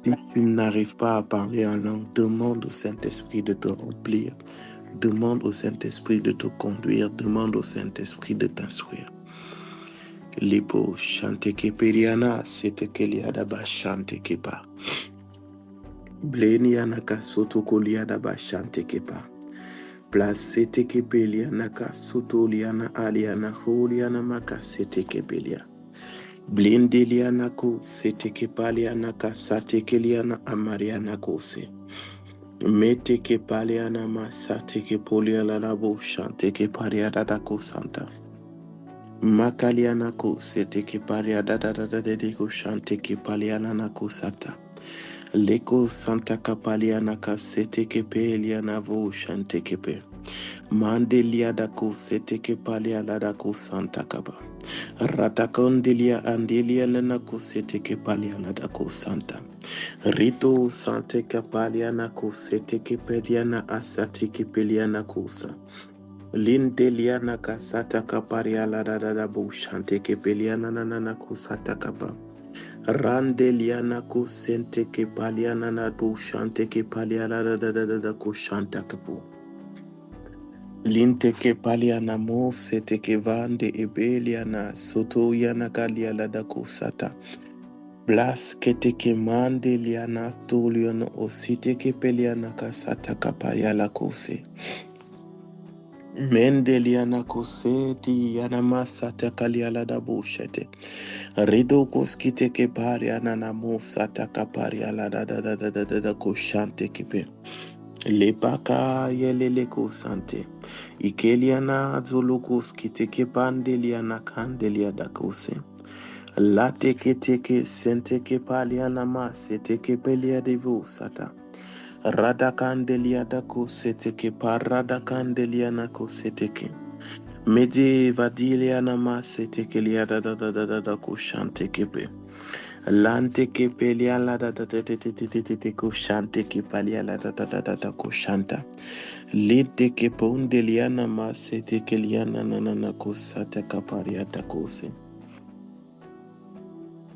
Si tu n'arrives pas à parler en langue, demande au Saint-Esprit de te remplir. Demande au Saint-Esprit de te conduire. Demande au Saint-Esprit de t'instruire. Lipo chante keperiana sete keliadaba chante kepa. Bleniana ka soto koliadaba chante kepa. Place sete kepeliana ka soto liana aliana holiana maka sete kepelia. Blindeliana ko sete kepaliana ka sate keliana amariana kose. Mete kepaliana ma sate kepoliana labo chante kepariada da ko santa. Makaliana ko sete ke paria da da da da de ko shante ke paliana na ko sata. Leko santa kapaliana ka sete ke peliana vo shante ke pe. Mandelia da ko sete ke paliana da ko santa kaba. Ratakondelia andelia lana ko sete ke paliana da ko santa. Rito sante kapaliana ko sete ke peliana asate ke peliana kosa. Lindeliana kasata kapariala da da da bushante kepeliana na kusata kapa. Randeliana kusente kepaliana na bushante kepaliala da kushanta kapu. Linte kepaliana mo sete kevande ebeliana soto yana kaliala da kusata. Blas kete kemande liana tuliana osite kepeliana kasata kapayala kuse. Mendeliana koseti yana masata kaliala da bushete. Rido koskite ke pari anana musata kapari ala da koshante kipe. Lepaka yelele kosante. Ikeliana zolokos kite ke pandeliana kandelia da kose. Late ke teke sente ke paliana masete ke pelia de vusata. Radakandelia dako seteke paradakandelia nako seteke. Mede vadilia nama seteke lia da kushante kepe. Lante kepe lia la da kushante kepalia la da kushanta. Lite kepondelia nama seteke liana nanana kusata kaparia da kose.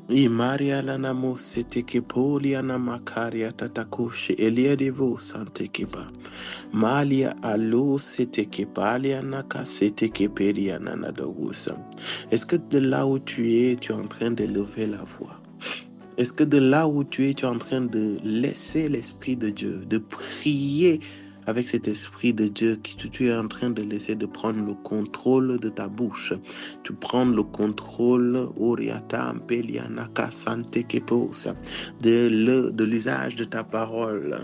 Imaria la namo seteke polia na makaria tatakushe elia devo sante kiba. Malia alo seteke palia naka seteke peria nanadogusa. Est-ce que de là où tu es en train de lever la voix? Est-ce que de là où tu es en train de laisser l'Esprit de Dieu, de prier avec cet Esprit de Dieu que tu es en train de laisser de prendre le contrôle de ta bouche. Tu prends le contrôle de l'usage de ta parole.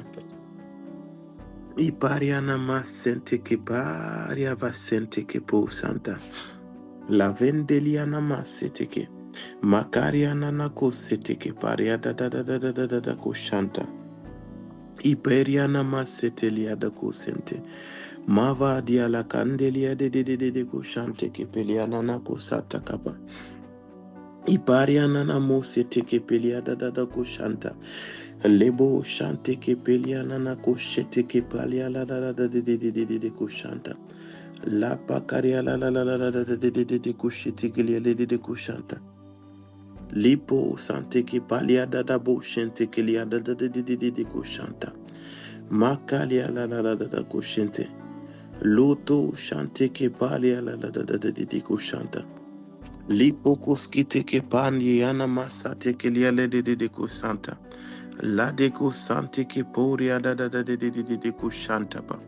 Iparianama sente keparia va sente kepo santa. La vendelianama seteke. Makariana nako seteke paria da koshanta. Iperiana masetelia da kosente. Mava dia la candelia de koshante kepeliana nako sata kapa. Ipariana na mosete kepelia da koshanta. Lebo shante kepeliana na koshete kepalia la de koshanta. La pakaria la de koshete kelia de koshanta. Lipo sante ke palia da bo shente ke lia da koshanta. Makalia la da koshente. Loto shante ke palia la da koshanta. Lipo koskite ke pandi yana masate ke lia de koshanta. La de kosante ke poria da koshanta pa.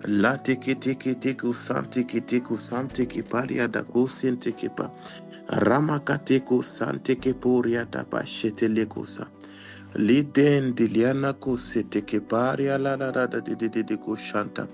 La teke sante ke palia da kosente ke pa. Ramakateko sante ke poria tapa shetelekusa. Liden diliana ko seteke paria la ko shanta.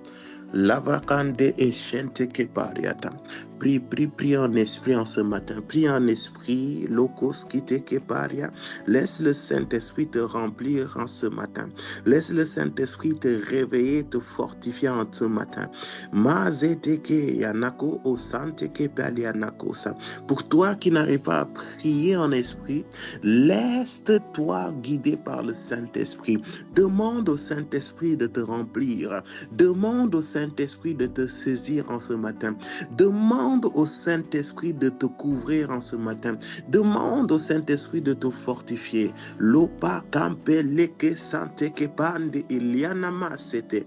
Lavakande et chente ke pariata. Prie en esprit en ce matin. Prie en esprit, locos qui te ke paria. Laisse le Saint-Esprit te remplir en ce matin. Laisse le Saint-Esprit te réveiller, te fortifier en ce matin. Mazete ke yanako o sante ke palianako sa. Pour toi qui n'arrive pas à prier en esprit, laisse-toi guider par le Saint-Esprit. Demande au Saint-Esprit de te remplir. Demande au Saint-Esprit de te saisir en ce matin. Demande Demande au Saint-Esprit de te couvrir en ce matin. Demande au Saint-Esprit de te fortifier. Lopa kampeleke santeke pande ilianama sete.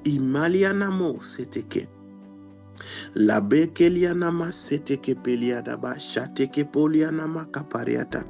Imalianamo seteke. La bekeliana masete ke peliada ba shate ke poliana makapariata.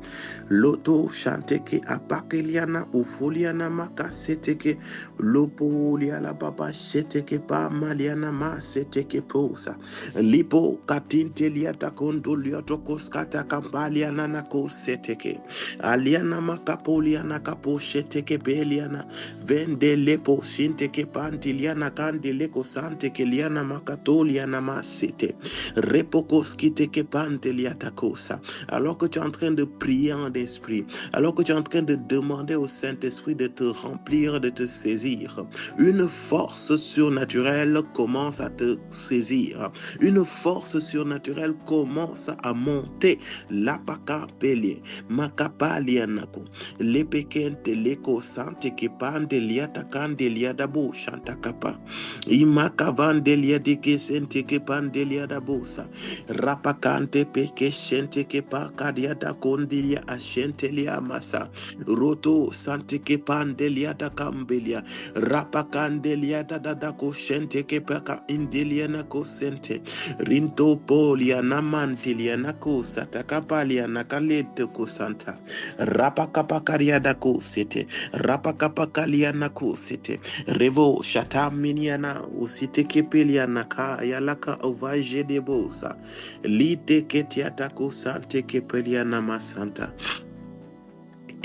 Loto shante ke apakeliana ufoliana makasete ke lopoliala baba shete ke pa maliana masete ke posa. Lipo katinte liata kondo liato koskata kampaliana na kosete ke. Aliana makapoliana kapo shete ke peliana. Vende lepo shinte ke pantiliana kandile kosante ke liana makatoliana masete. Repokos kite ke panteliata kosa. Alors que tu es en train de prier en esprit, alors que tu es en train de demander au Saint-Esprit de te remplir, de te saisir, une force surnaturelle commence à te saisir. Une force surnaturelle commence à monter. Lapaka pele, makapalianako, lepekente leko sante ke pandeliata kandeliada bo shantakapa. Imakavandelia dike sente ke pandeliada bosa. Rapakante peke shente ke pa kadiada kondilia ashentelia masa. Roto sante ke pandelia da kambelia. Rapakandelia da ko shente ke paka indelia na ko sente. Rinto polia na mantilia na ko satakapalia na kalete ko santa. Rapakapakaria da ko sete. Rapakapakalia na ko sete. Revo shata miniana usite kepeliana ka yalaka ovaje de bosa. Lite ketiata ko sante kepeliana masanta.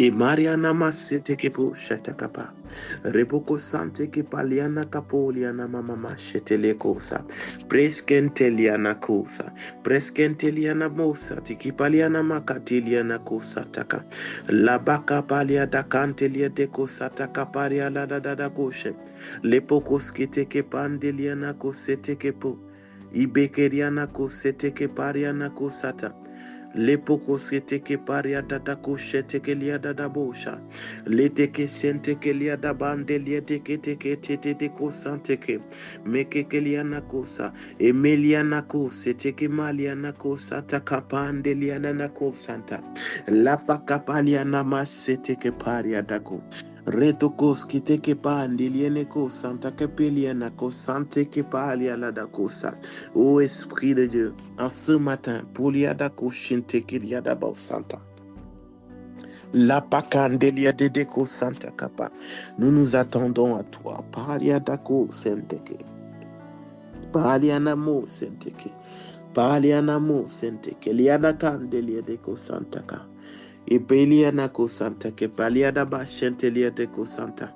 E Mariana masete kepo shatakapa. Reboko sante ke paliana kapoliana mama shetele kosa. Preskenteliana kosa. Preskenteliana mosa. Tiki paliana makatiliana kosa taka. Labaka palia da cantelia de kosa taka paria la da da koshe. Lepokos kite ke pandeliana kosete kepo. Ibekeriana kosete ke pariana kosata. Lepoko sete ke paria dada koshete ke lia dada bosha. Lete ke sente ke lia da bande lia te ke tete de ko sante ke. Meke ke lia na kosa. Emelia na ko sete ke malia na kosa ta kapande lia na ko santa. Lapa kapalia na masete ke paria dako. Reto kos kite ke pande liene ko santa ke pelia na ko sante ke palia la da kosa. Ô Esprit de Dieu, en ce matin, pour l'Iadako Shinte Kiliadaba Santa, la Pacandelia de Deco Santa Kappa, nous nous attendons à toi. Paliadako Senteke, Palianamo Senteke, Palianamo Senteke, Liadakandelia Deco Santaka. Ipelia ko santa ke paliada ba shentelia de ko santa.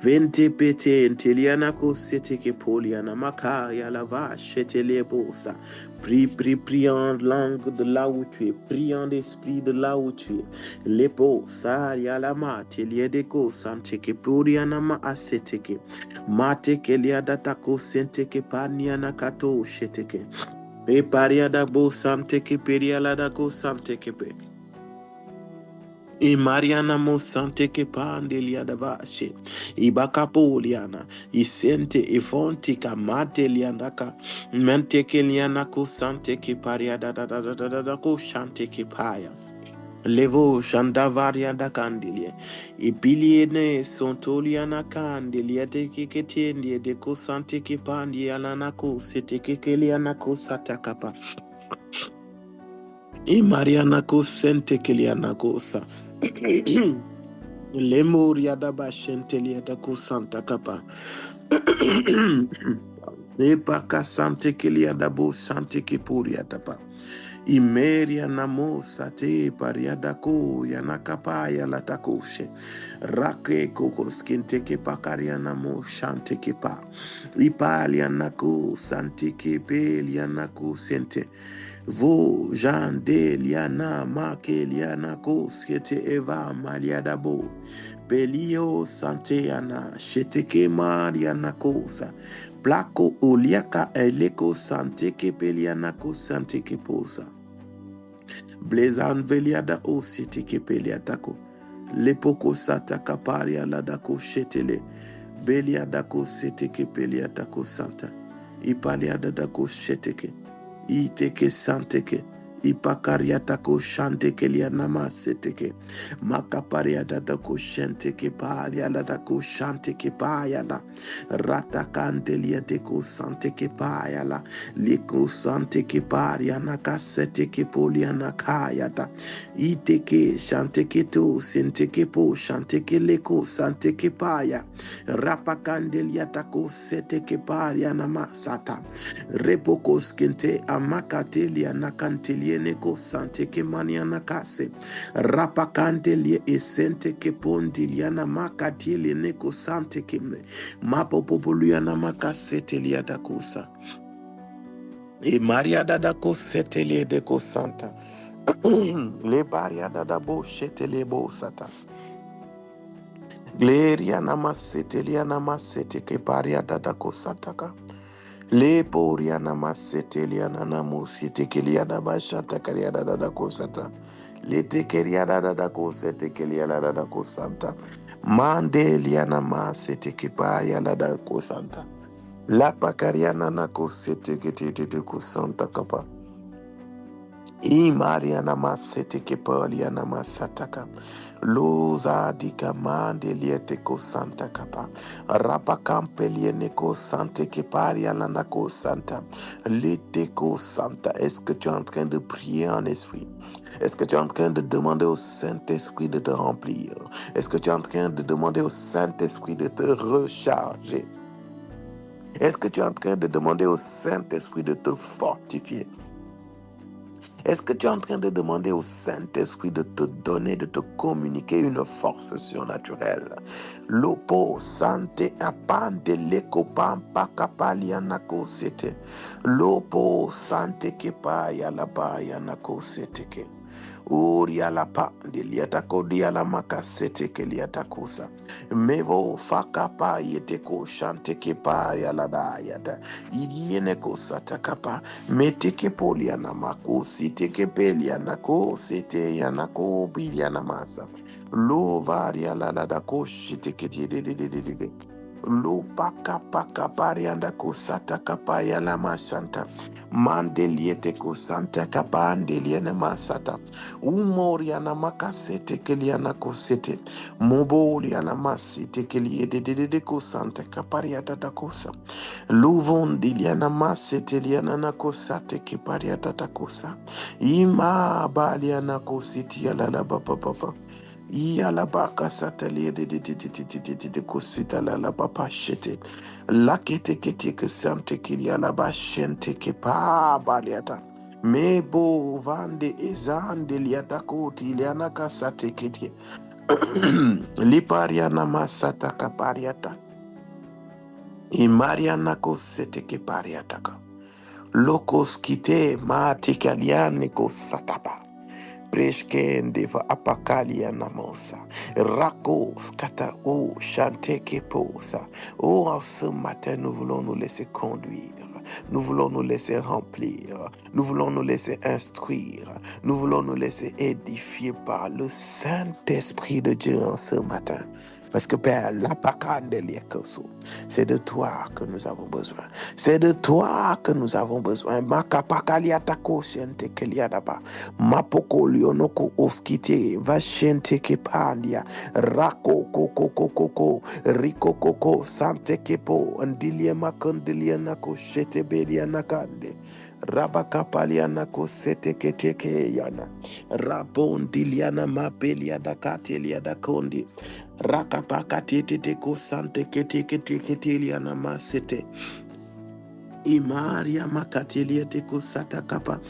Vente pete enteliana ko sete ke poliana makaya la va chetelie bosa. Prie en langue de là où tu es. Prie en esprit de là où tu es. Lepo sa ya la ma telie de ko sante ke poliana ma asete ke. Mate ke liada ta ko sente ke paniana kato sheteke. E pariada bo sante ke periala da ko sante ke pe. E Mariana Mosante che pandelia da vasce, I bacapoliana, I sente e fonti camate liandaca, mente che lianaco sante che paria da cosciante che paia. Levo shandavaria da candilie, I piliene sontoliana candilia de che tendi e de cosante che pandi alanaco, sete che lianaco satacapa. E Mariana cosente che lianaco sa. Lemoria da bashentelia da kusanta kapa. Epaka sante kelia da bo sante kepuria da pa. Imeria namo sate pariada ko yanakapaya la takoshe. Rake kokos kinte ke pakaria namo shante kepa. Ipalia nako sante kepelia nako sente. Vo jande liana make liana koskete eva maliada bo. Belio santeana sheteke mariana kosa. Plako oliaka eleko santeke peliana ko santeke posa. Blezan veliada o siteke peliatako. Lepoko sataka paria ladako shetele. Beliadako siteke peliatako santa. Ipaliada dako sheteke. Iteke santeke. Ipakariatako shanteke lianama seteke. Makapariatako shanteke palialatako shanteke payala. Ratakanteliateko santeke payala. Liko santeke pariana kaseteke poliana kayata. Iteke shanteke to senteke po shanteke leko santeke paya. Rapakandeliatako seteke pariana masata. Repokos kente amakatelia nakanteliene ko sante ke maniana kase. Rapakantelie esente ke pondiliana makatiele neko sante kemne. Mapopoluana makasetelia da kosa. E Maria da kosetelie de kosanta. Le baria da bo shetele bo sata. Gleria namasetelia namasete ke baria da kosataka. Le poriana maseteliana namusite keliana bashata kariada da kosata. Le tekeriada da kosete keliana da kosanta. Mandeliana masete kipaya la da kosanta. La pacariana na kosete ketete de kosanta kapa. I Mariana masete ke poliana masataka. Loza di kamande liete ko santa kapa. Rapa campeliene ko sante ke pariana na ko santa. Lete ko santa. Est-ce que tu es en train de prier en esprit? Est-ce que tu es en train de demander au Saint-Esprit de te remplir? Est-ce que tu es en train de demander au Saint-Esprit de te recharger? Est-ce que tu es en train de demander au Saint-Esprit de te fortifier? Est-ce que tu es en train de demander au Saint-Esprit de te donner, de te communiquer une force surnaturelle? Lopo sante apande leko pampa kapalianako sete. Lopo sante kepaya labaya nako sete ke. Uria la pa de liatako dia la makasete ke liatakosa. Mevo fakapa yeteko shante kepa ya la dayata. Igiene ko satakapa. Meteke poliana mako siteke peliana ko sete yanako biliana masa. Lo varia la da ko shiteke de. Lo paka parianda ko sataka ya la masanta. Mandeliete ko santa kapa andeliene masata. Umoriana makasete keliana kosete. Moboliana masite keliede de kosanta kapariata da kosa. Luvon diliana masete liana na kosate kipariata da kosa. Ima baliana kositi ya la papa. Yala baka satalia de kosita la papa shete. Lakete kete ke sante kilia la bashente ke pa baliata. Mebo vande ezande liatakoti lianaka satekete. Lipariana masata kapariata. Imariana koseteke pariataka. Lokos kite matikaliane kosatapa. Preskendeva apakalia namosa. Rako skata o chanteke posa. Oh, en ce matin, nous voulons nous laisser conduire. Nous voulons nous laisser remplir. Nous voulons nous laisser instruire. Nous voulons nous laisser édifier par le Saint-Esprit de Dieu en ce matin. Parce que Père, c'est de toi que nous avons besoin. C'est de toi que nous avons besoin. Makapakaliatako siente keliadaba. Mapoko lionoko oskite vashente kepandia. Rako koko riko koko sante kepo andilia makandilia nako shete belia nakande. Rabakapaliana ko sete keteke yana. Rabondiliana mapelia da katelia da kondi. Rakapakatete de ko sante keteliana masete. Imaria makatelia de ko sata kapa.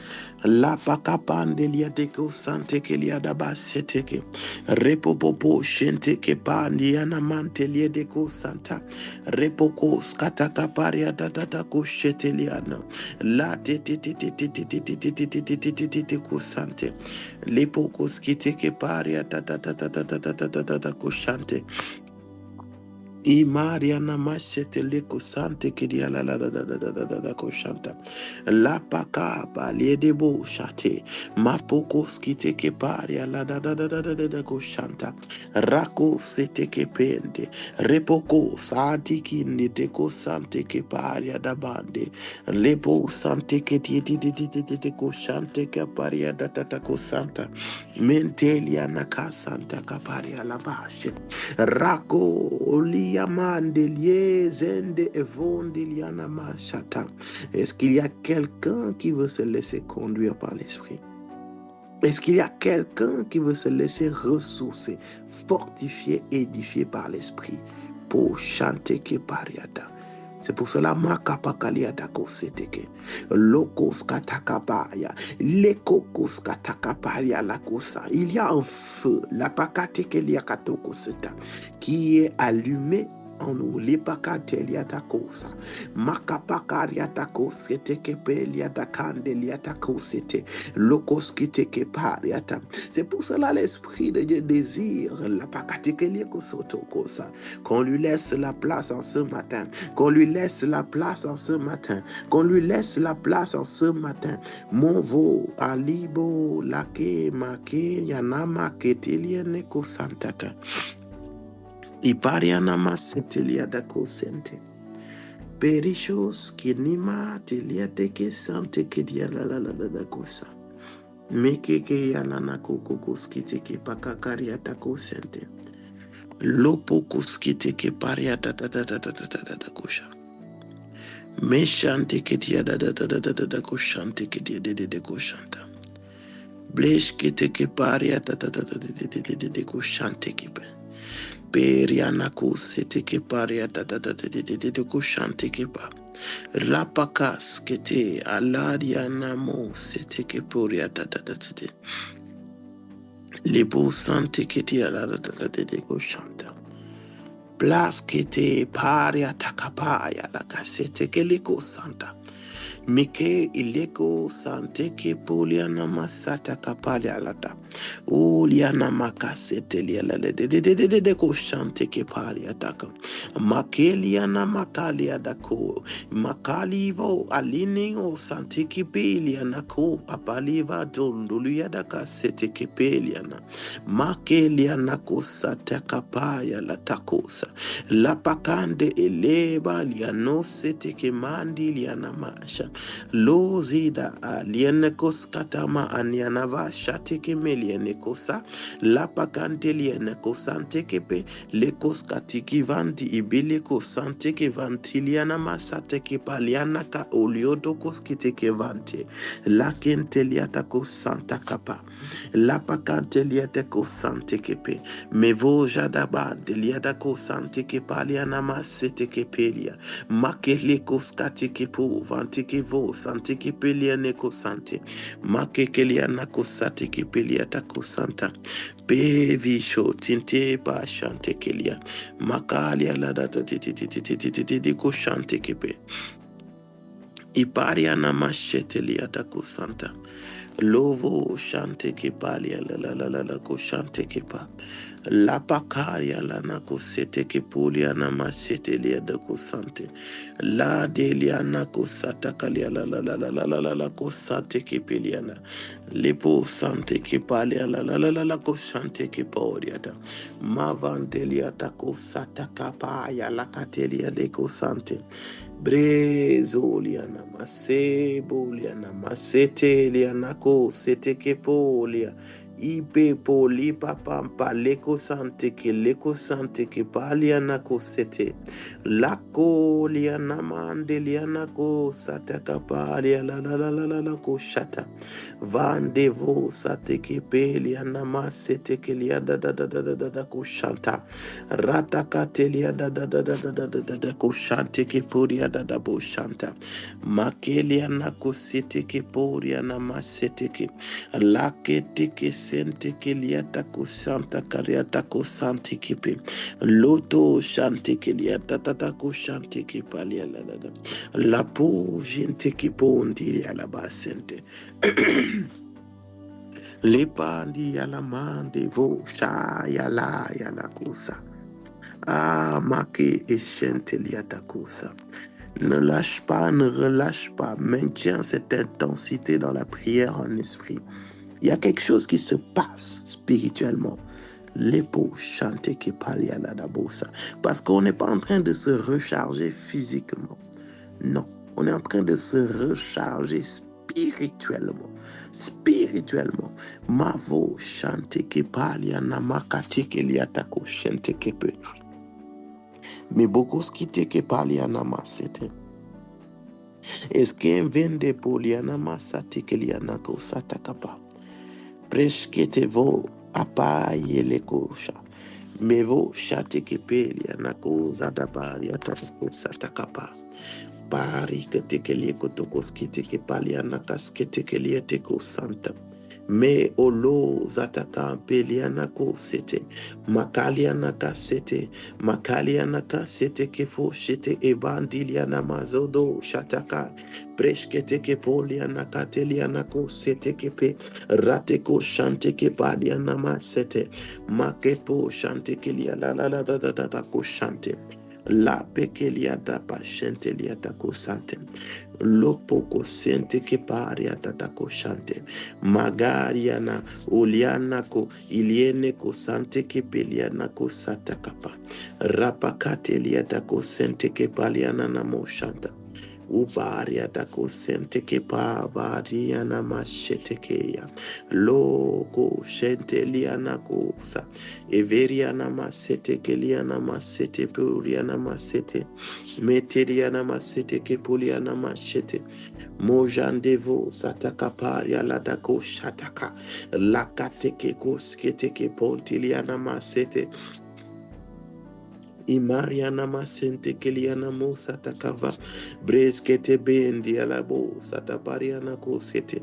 La pakapandelia de ko sante kelia da baseteke. Repopopo shente ke pandiana mantelia de ko santa. Repoko skata kaparia da ko sheteliana. La te ko sante. Lepoko skite ke paria da ko shante. I Mariana Machete Leko Sante Kidia la Koshanta. La Paka Liedebo Shate. Mapoko Skite Keparia la Koshanta. Rako Sete Kepende. Repoko Sati Kindi Teko Sante Keparia da Bande. Lepo Sante Keti Koshante Kaparia da Santa. Mentelia Naka Santa Kaparia la Bashe. Rako liamande liezende evonde liana machata. Est-ce qu'il y a quelqu'un qui veut se laisser conduire par l'esprit? Est-ce qu'il y a quelqu'un qui veut se laisser ressourcer, fortifier, édifier par l'esprit pour chanter que pariata? C'est pour cela makapakaliada koseteke lokos katakapaya lekokos katakapaya la kosa. Il y a un feu la pakateke liakatoko seta qui est allumé en nous les pakateliata kosa makapakariata koseteke peliata kandeliata kosete lokos kiteke pariata. C'est pour cela l'esprit de Dieu désire la pakateke liakosoto kosa qu'on lui laisse la place en ce matin. Qu'on lui laisse la place en ce matin. Qu'on lui laisse la place en ce matin. Mon veau, alibo, lake, make, yanama, ketelia, neko, santaka. Iparianama, setelia, dako, sente. Perichos, kinima, telia, teke, sante, kedia, la kosa. Mekeke, yanana, kokokos, kiteke, pakakaria, dako, sente. Lopo, koskite, ke paria, da kosha. Meshante ketia da koshante ketia de koshanta. Blesh kete ke paria de koshante kepe. Periana ko sete ke paria de koshante kepa. Lapakas kete alariana mo sete ke poria de. Lebo sante ketia de koshanta. Blas kete paria takapaya la kasete keliko santa. Mike ileko sante ke poliana masata kapalia lata. Uliana makasete liala de ko shante ke paria taka. Makeliana makalia dako. Makalivo aline o sante ke peliana ko apaliva donduluya daka sete ke peliana. Makeliana ko sata kapaya la takosa. La pakande eleba liano sete ke mandi liana masha. Lozida alienekos katama anianava shateke melienekosa la pakante lienekosante kepe lekos katiki vanti ibileko sante ke vantiliana masate ke paliana ka oliodokos kiteke vante la kenteliata ko santa kapa la pakante liate ko sante kepe mevo jadaba deliada ko sante ke paliana masete ke pelia makele koskati ke po vante ke vo sante ke pelia neko sante make kelia nako sate ke pelia tako santa bevi sho tinte pa shante kelia makalia la data titi ko shante kepe iparia na machete lia tako santa lovo shante ke palia la ko shante ke pa la pakaria la nako sete ke polia na machete lia de ko sante la delia nako sata kalia la ko sante ke peliana lepo sante ke palia la ko shante ke poriata mavantelia tako sata kapaya la katelia de ko sante Brezoliana mase boliana masete lianako sete kepolia ipe poli papampa leko sante ke palianako sete lako liana mande lianako sataka palia la ko shata vandevo sate ke peliana masete ke liada da ko shanta ratakatelia da ko shante ke poria da bo shanta makelia na ko sete ke poria na masete ke lakete ke sente ke liata ko santa kariata ko sante ke pe loto shante ke liata tata ko shante ke palia la po gente ke pondi la basente le pandi ya la mande vo sha ya la kusa Ah, Maki et Shenteliatakosa. Ne lâche pas, ne relâche pas. Maintiens cette intensité dans la prière en esprit. Il y a quelque chose qui se passe spirituellement. Lepo chante que palia la dabosa. Parce qu'on n'est pas en train de se recharger physiquement. Non, on est en train de se recharger spirituellement. Spirituellement. Mavo chante que palia namakati que liatako chante que pe. Mais beaucoup ce qui te que palia namasete. Est-ce qu'un vende poliana masati que lianako satakapa. Preskete vo apaye le kosha. Mevo shate kepeli anako zadabari atako satakapa. Pari kete kelie kotokos kete kepali anakas kete kelie teko santa. Me olo zataka pelianako sete. Makalianaka sete. Makalianaka sete kefo shete evandiliana mazodo shataka. Preshkete kepolianaka telianako sete kepe. Rateko shante kepalianama sete. Makepo shante kelia la la la da da da da ko shante. La pekelia da patiente liata cosante. Lopoko sente che paria da cosante. Magariana uliana ko iliene cosante che peliana cosata capa. Rapacate liata cosente che paliana namoshanta. Uvaria da cosente che pavaria namashete keya. Loco shente liana cosa. Everiana masete keliana masete puriana masete. Meteriana masete ke puliana masete. Mojandevo satakaparia la dako shataka. Lakate ke koskete ke pontiliana masete. Imariana masente keliana mo satakava. Breskete bendi alabo satapariana kosete.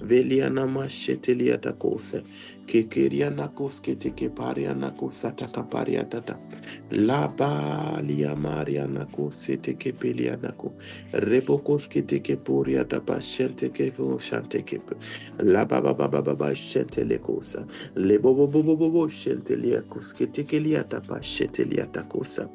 Veliana mashete liata kose. Kekeriana koskete ke pariana kosataka pariatata. Labalia mariana kosete ke peliana ko. Rebokoskete ke poriata pashente ke shante ke. La baba baba baba shente le kosa. Le bobo bobo bobo shente lia koskete ke liata pashete liata kosa.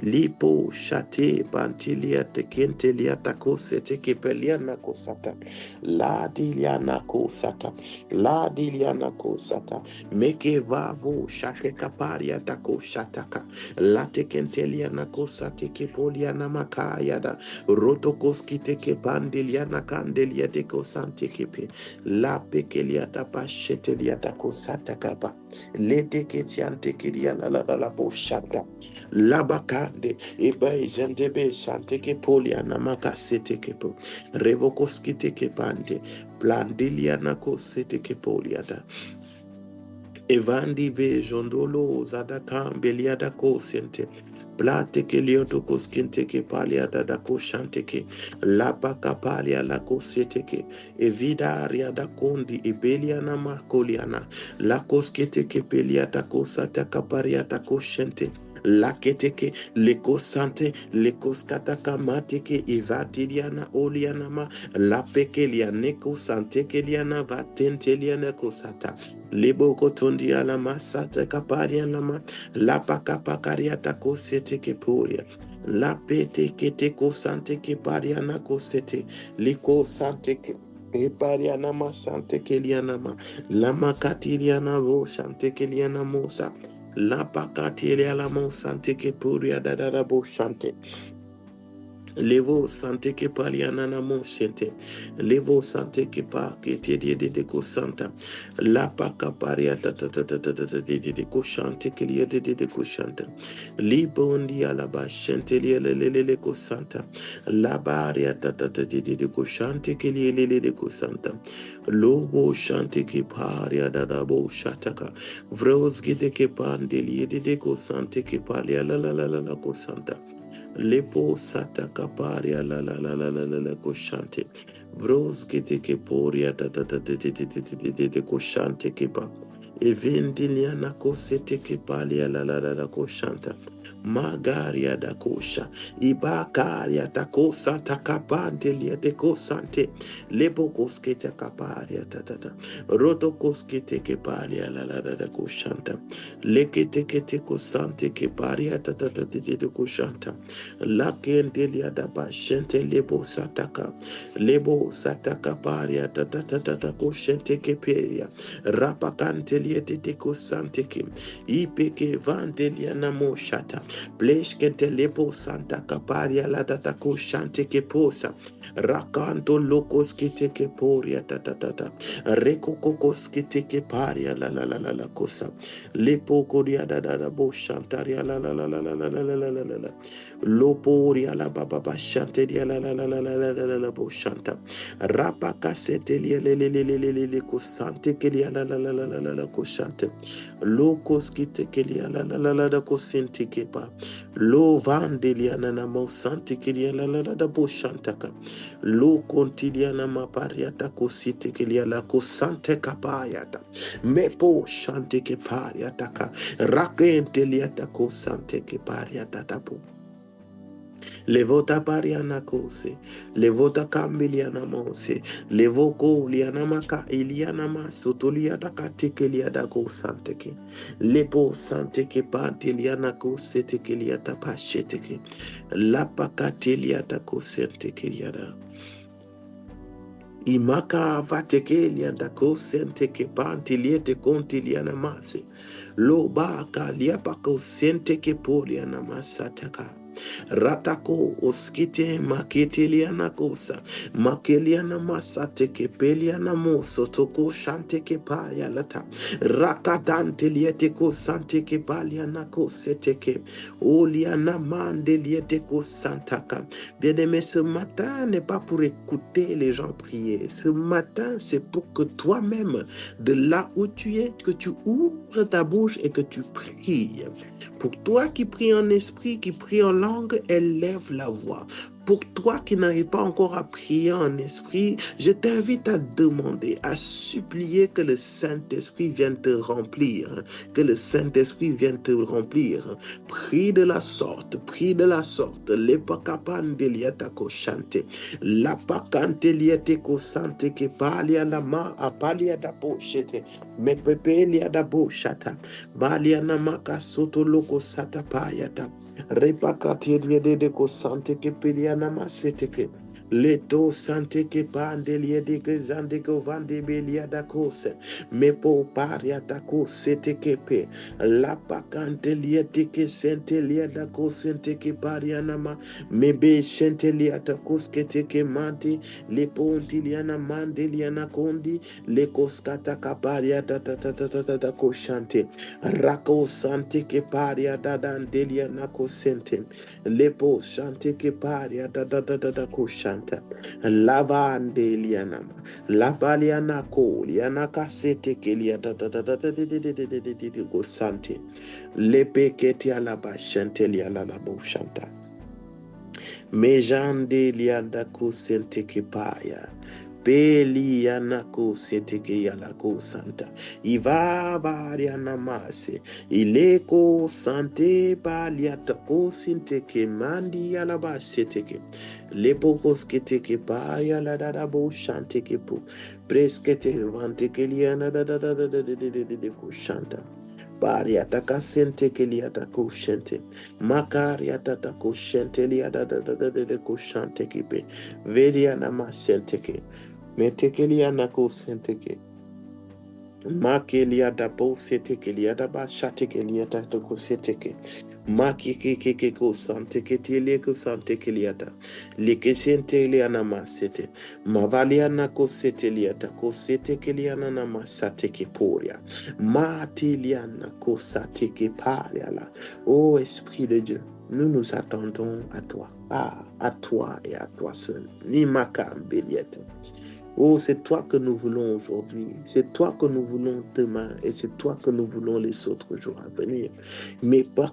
Lipo shate bantilia tekente liata kosete kepeliana kosata. La diliana kosata. La diliana kosata. Meke vavo shake kaparia tako shataka. La tekenteliana kosate kepoliana makayada. Rotokoski teke pandeliana kandelia de kosante kepe. La pekeliata pashete liata kosata kapa. Lete ketiante kiria la la la la bo shata. Labakande eba jandebe shante ke poliana makasete kepo. Revokoski teke pande. Plandiliana kosete ke poliada. Evandi ve jondolo zadaka beliada ko sente. Plate ke lioto koskinte ke paliada da ko shante ke. Lapa kapalia la ko sete ke. Evida ariada kondi ebeliana makoliana. La koskete ke peliada ko sata kapariata ko shente. La keteke leko sante leko skataka mateke ivatiliana olianama la pekeliana ko sante keliana vatenteliana ko sata. Libo kotundi ala masata kaparia nama la pakapakaria tako sete kepuria la pete kete ko sante ke paria na ko sete liko sante ke e paria nama sante ke lianama la makatiria na vo sante ke liana mosa la pakatiria la mo sante ke puria da da bo sante. Levo sante ke paliana na mo sente. Levo sante ke pa ke te de ko santa. La pa kaparia ta ta ta ta ta ta de ko shante ke liye de ko shanta. Libondi ala ba shente liye le ko santa. La baria ta ta ta de ko shante ke liye le ko santa. Lobo shante ke paria da bo shataka. Vros gide ke pande liye de ko sante ke palia la ko santa. Lepo sata kaparia la koshante. Vros gete ke poria de koshante kepa. Evendiliana kosete ke palia la koshanta. Magaria da kosha. Ibakaria da kosa takapante liete kosante. Lebokos kete kaparia tata. Rotokos kete keparia la la da koshanta. Lekete kete kosante keparia tata de koshanta. Lakendelia da bashente lebo sataka. Lebo sataka paria tata koshente keperia. Rapakantelia de kosante ke. Ipeke vandelia namo shata. Pleshkete lebo santa kaparia la data koshante keposa. Rakanto locos kite ke poria tata. Reko kokos kite ke paria la cosa. Lepo koria da bo shantaria la. Loporia la baba shanteria la bo shanta. Rapa casetelia le cosante ke la cosante. Locos kite ke la cosente ke pa. Lo vandelia nana mo sante ke la da bo shantaka. Lo contiliana mapariata cosite che lia la cosante capaiata. Mepo shante che pariata ca. Rakente liata cosante che pariata tapu. Levota pariana cose. Levota cambiliana mose. Levoco liana maca iliana ma sotoliata catike liada cosante che. Lepo sante che pantiliana cosete che liata pachete che. La pacatiliata cosente che liada. Imaka vatekelia da kosente ke panti liete konti liana mase. Lo baka liapako sente ke polia na masataka. Ratako oskite makete liana kosa. Makeliana masate ke peliana moso toko shante ke paya lata. Rakadante liete ko sante ke paliana kosete ke. Oliana mande liete ko santaka. Bien-aimé, ce matin n'est pas pour écouter les gens prier. Ce matin, c'est pour que toi-même, de là où tu es, que tu ouvres ta bouche et que tu pries. Pour toi qui prie en esprit, qui prie en langue, élève la voix. Pour toi qui n'arrive pas encore à prier en esprit, je t'invite à demander, à supplier que le Saint-Esprit vienne te remplir, que le Saint-Esprit vienne te remplir. Prie de la sorte, prie de la sorte. Lepakapandeliata koshante, lapakanteliate kosante ke palia lama apalia da boshete, me pepelia da boshata, balia namaka soto loko sata payata. Repakati de kosante ke pelia namasete ke. Leto sante ke pandelia de ke zande ko vande belia da kose. Mepo paria da kose te kepe. La pakante liete ke sente liada ko sente ke parianama. Mebe sente liata koske te ke manti. Le ponti liana mande liana kondi. Le koskata kaparia da koshante. Rako sante ke paria da dandelia na kosente. Lepo sante ke paria da koshanta. Lavande lianama. Lavaliana ko liana kasete ke liada go sante. Lepe keti alaba shante liala la bo shanta. Mejande lianda ko sente ke paya. Peli yanako seteke yalako santa. Iva variana mase. Ileko sante paliatako sinteke mandi yalaba seteke. Lepokos keteke paria la dadabo shanteke po. Preskete vanteke liana da shanta. Paria taka sente ke liata ko shente. Makaria tata ko shente liada ko shante kipe. Veriana ma senteke. Metekelia nako senteke. Makelia da bo setekelia da ba shatekelia da ko seteke. Maki ke ko santeke tele ko santekelia da. Like sentelia na ma sete. Mavalia nako setelia da ko setekelia na ma sateke poria. Matilia nako sateke paria la. Oh Esprit de Dieu, nous nous attendons à toi. Ah, à toi et à toi seul. Ni makambeliete. Oh, c'est toi que nous voulons aujourd'hui, c'est toi que nous voulons demain et c'est toi que nous voulons les autres jours à venir. Mais parce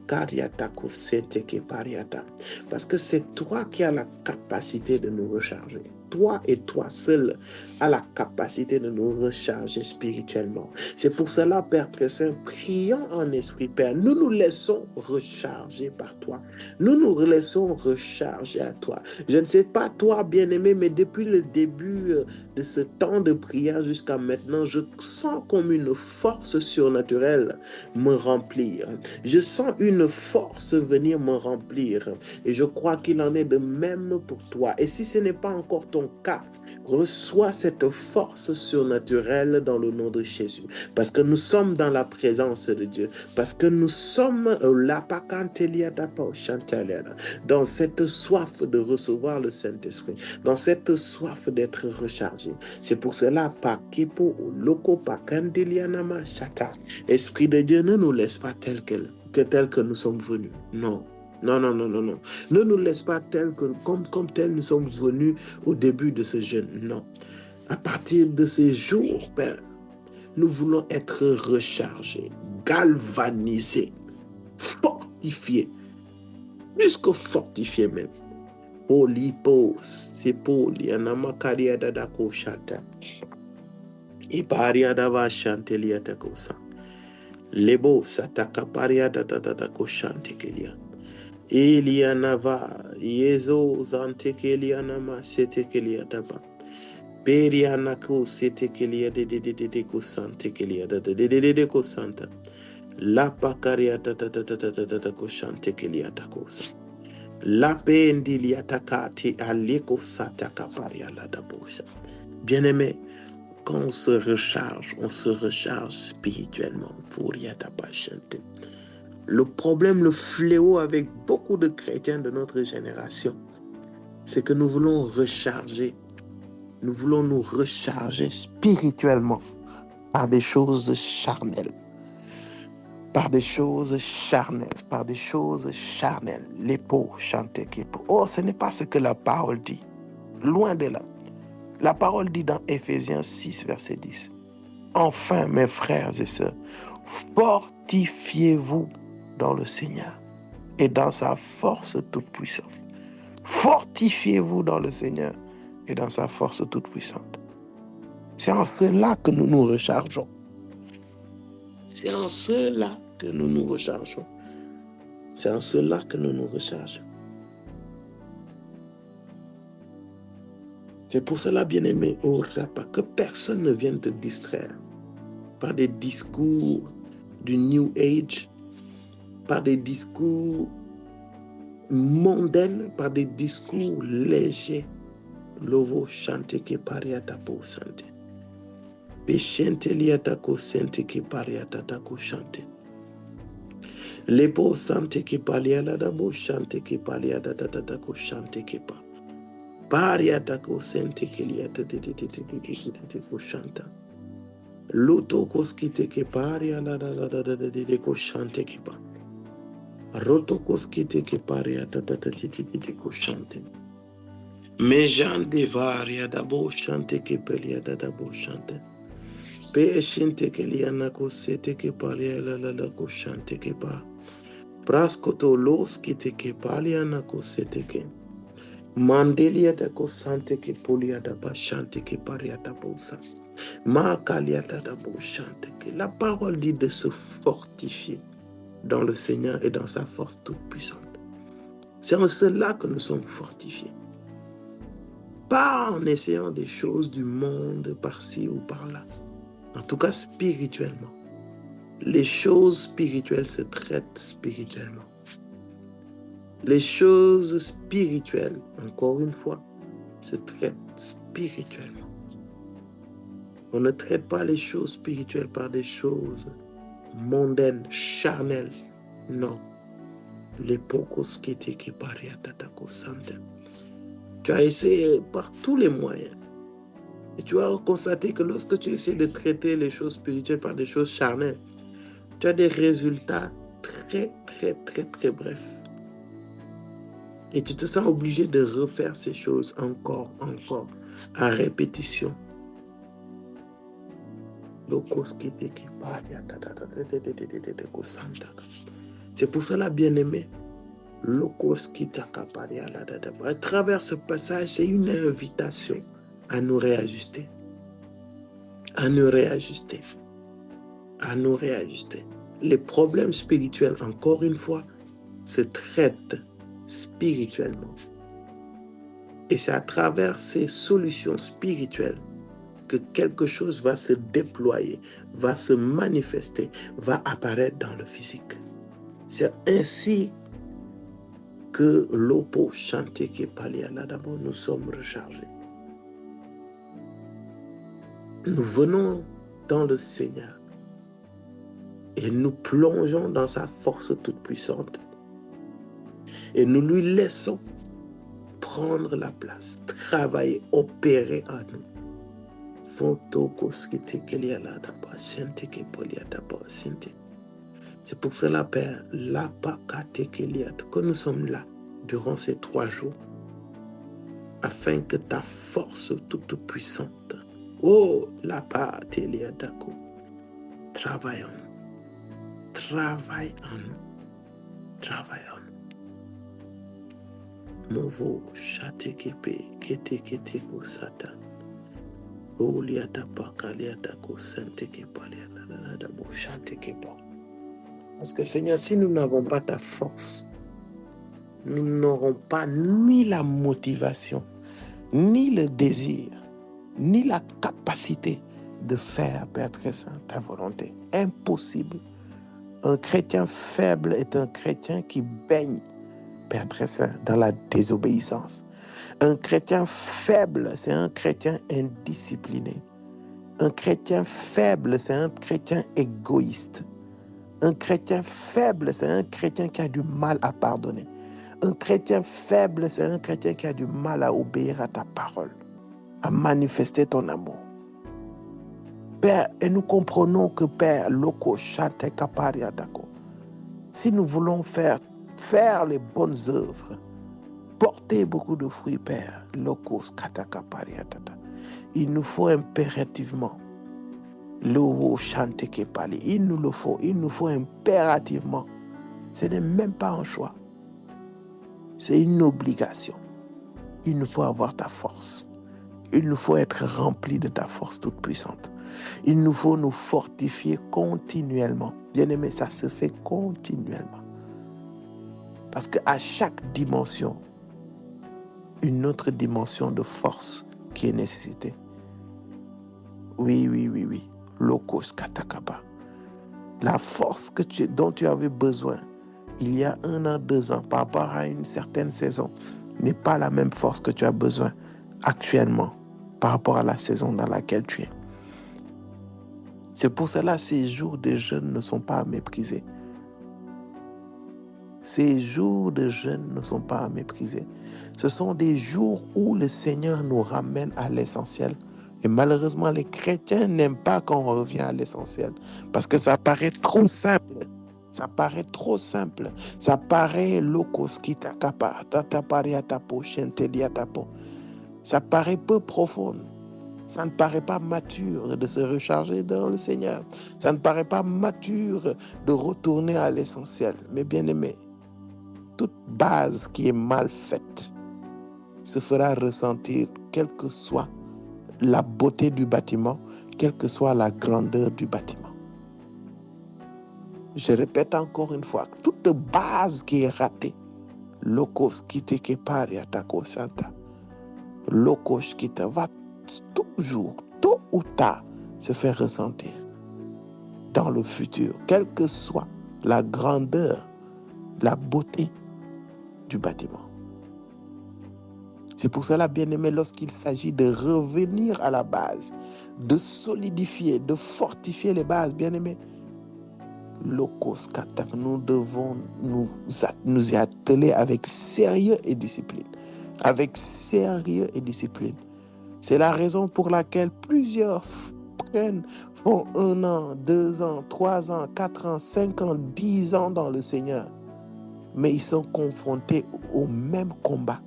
que c'est toi qui as la capacité de nous recharger. toi et toi seul as la capacité de nous recharger spirituellement. C'est pour cela, Père très saint, prions en esprit, Père. Nous nous laissons recharger par toi. Nous nous laissons recharger à toi. Je ne sais pas toi, bien-aimé, mais depuis le début de ce temps de prière jusqu'à maintenant, je sens comme une force surnaturelle me remplir. Je sens une force venir me remplir. Et je crois qu'il en est de même pour toi. Et si ce n'est pas encore ton cas, reçois cette force surnaturelle dans le nom de Jésus. Parce que nous sommes dans la présence de Dieu. Parce que nous sommes dans cette soif de recevoir le Saint-Esprit. Dans cette soif d'être rechargé. C'est pour cela, Esprit de Dieu, ne nous laisse pas tel que nous sommes venus. Non. Non. Ne nous laisse pas comme tel nous sommes venus au début de ce jeûne. Non. À partir de ces jours, Père, nous voulons être rechargés, galvanisés, fortifiés, plus que fortifiés même. Polipo, sepoli, anamakaria dadako shanta. Iparia dava chantelia takosa. Lebo sataka paria dadako shantekelia. Elia nava, yezo zantekelia nama setekelia daba. Perianako setekelia de kosantekelia de kosanta. La pakaria da koshantekelia takosa. La pendilia takati aleko sataka paria la dabosa. Bien-aimé, quand on se recharge spirituellement. Furia tapachante. Le problème, le fléau avec beaucoup de chrétiens de notre génération, c'est que nous voulons recharger. Nous voulons nous recharger spirituellement par des choses charnelles. Par des choses charnelles. Les peaux chantent. Oh, ce n'est pas ce que la parole dit. Loin de là. La parole dit dans Éphésiens 6, verset 10. Enfin, mes frères et sœurs, fortifiez-vous dans le Seigneur et dans sa force toute puissante. Fortifiez-vous dans le Seigneur et dans sa force toute puissante. C'est en cela que nous nous rechargeons. C'est en cela que nous nous rechargeons. C'est en cela que nous nous rechargeons. C'est pour cela, bien-aimé, que personne ne vienne te distraire par des discours du New Age, par des discours mondains, par des discours légers. Lovo chante que pariata pour santé. Pechente liata ko sente que pariata ta ko chante. Lepo sante que paliada da bo chante que paliada da ko chante que pa. Pariata ko sente que liata de ko chanta. Luto ko skite que pariada de ko chante que pa. Roto ko skite que pariata de ko chante. Mejan de varia da bo chante que peliada da bo chante. Pe shinte que liana ko sete que palia la ko chante que pa. Praskoto los kite que paliana ko sete que. Mandelia da ko sante que polia da ba chante que paria da bosa. Ma kalia da bo chante que. La parole dit de se fortifier dans le Seigneur et dans sa force toute puissante. C'est en cela que nous sommes fortifiés. Pas en essayant des choses du monde par-ci ou par-là. En tout cas, spirituellement. Les choses spirituelles se traitent spirituellement. Les choses spirituelles, encore une fois, se traitent spirituellement. On ne traite pas les choses spirituelles par des choses mondaines, charnelles. Non. Les pocos qui étaient qui pariat tatako santé. Tu as essayé par tous les moyens. Et tu vas constater que lorsque tu essaies de traiter les choses spirituelles par des choses charnelles, tu as des résultats très brefs. Et tu te sens obligé de refaire ces choses encore, à répétition. C'est pour cela, bien-aimé, À travers ce passage, c'est une invitation à nous réajuster, à nous réajuster, à nous réajuster. Les problèmes spirituels, encore une fois, se traitent spirituellement. Et c'est à travers ces solutions spirituelles que quelque chose va se déployer, va se manifester, va apparaître dans le physique. C'est ainsi que l'Opo chanté qui parlait là d'abord, nous sommes rechargés. Nous venons dans le Seigneur et nous plongeons dans sa force toute puissante et nous lui laissons prendre la place, travailler, opérer en nous. C'est pour cela, Père, que nous sommes là durant ces 3 jours, afin que ta force toute puissante, travaille en nous, travaille en nous, travaille en nous. Movo chatekepe keteketeko satan. Parce que Seigneur, si nous n'avons pas ta force, nous n'aurons pas ni la motivation, ni le désir, ni la capacité de faire, Père très saint, ta volonté. Impossible. Un chrétien faible est un chrétien qui baigne, Père très saint, dans la désobéissance. Un chrétien faible, c'est un chrétien indiscipliné. Un chrétien faible, c'est un chrétien égoïste. Un chrétien faible, c'est un chrétien qui a du mal à pardonner. Un chrétien faible, c'est un chrétien qui a du mal à obéir à ta parole, à manifester ton amour. Père, et nous comprenons que Père, si nous voulons faire les bonnes œuvres, porter beaucoup de fruits, Père, il nous faut impérativement il nous faut impérativement. Ce n'est même pas un choix. C'est une obligation. Il nous faut avoir ta force. Il nous faut être rempli de ta force toute puissante. Il nous faut nous fortifier continuellement. Bien-aimé, ça se fait continuellement. Parce qu'à chaque dimension, une autre dimension de force qui est nécessitée. Oui. Lokos katakaba. La force dont tu avais besoin il y a 1 an, 2 ans, par rapport à une certaine saison, n'est pas la même force que tu as besoin actuellement par rapport à la saison dans laquelle tu es. C'est pour cela que ces jours de jeûne ne sont pas à mépriser. Ces jours de jeûne ne sont pas à mépriser. Ce sont des jours où le Seigneur nous ramène à l'essentiel. Et malheureusement, les chrétiens n'aiment pas quand on revient à l'essentiel. Parce que ça paraît trop simple. Ça paraît trop simple. Ça paraît ça paraît peu profond. Ça ne paraît pas mature de se recharger dans le Seigneur. Ça ne paraît pas mature de retourner à l'essentiel. Mais bien aimé, toute base qui est mal faite se fera ressentir, quelle que soit la beauté du bâtiment, quelle que soit la grandeur du bâtiment. Je répète encore une fois, toute base qui est ratée, lokos kiteke pariatako santa, lokos kita va toujours, tôt ou tard, se faire ressentir dans le futur, quelle que soit la grandeur, la beauté du bâtiment. C'est pour cela, bien-aimé, lorsqu'il s'agit de revenir à la base, de solidifier, de fortifier les bases, bien-aimé, nous devons nous y atteler avec sérieux et discipline. Avec sérieux et discipline. C'est la raison pour laquelle plusieurs font 1 an, 2 ans, 3 ans, 4 ans, 5 ans, 10 ans dans le Seigneur. Mais ils sont confrontés au même combat,